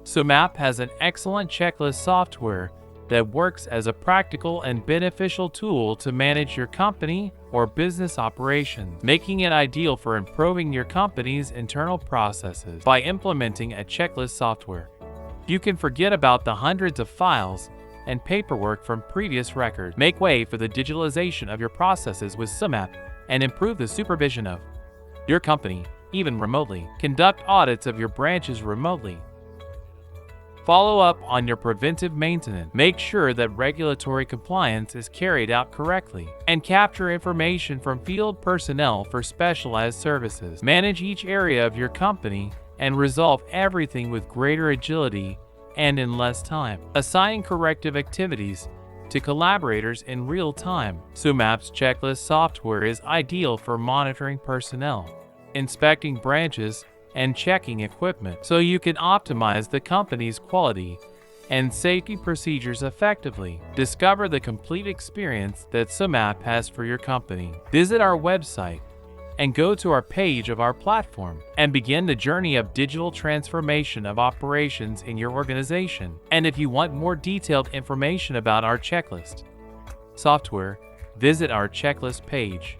SuMapp has an excellent checklist software that works as a practical and beneficial tool to manage your company or business operations, making it ideal for improving your company's internal processes. By implementing a checklist software, you can forget about the hundreds of files and paperwork from previous records. Make way for the digitalization of your processes with SuMapp and improve the supervision of your company, even remotely. Conduct audits of your branches remotely. Follow up on your preventive maintenance. Make sure that regulatory compliance is carried out correctly, and capture information from field personnel for specialized services. Manage each area of your company and resolve everything with greater agility and in less time. Assign corrective activities to collaborators in real time. SuMapp's checklist software is ideal for monitoring personnel, inspecting branches, and checking equipment, so you can optimize the company's quality and safety procedures effectively. Discover the complete experience that SuMapp has for your company. Visit our website and go to our page of our platform and begin the journey of digital transformation of operations in your organization. And if you want more detailed information about our checklist software, visit our checklist page.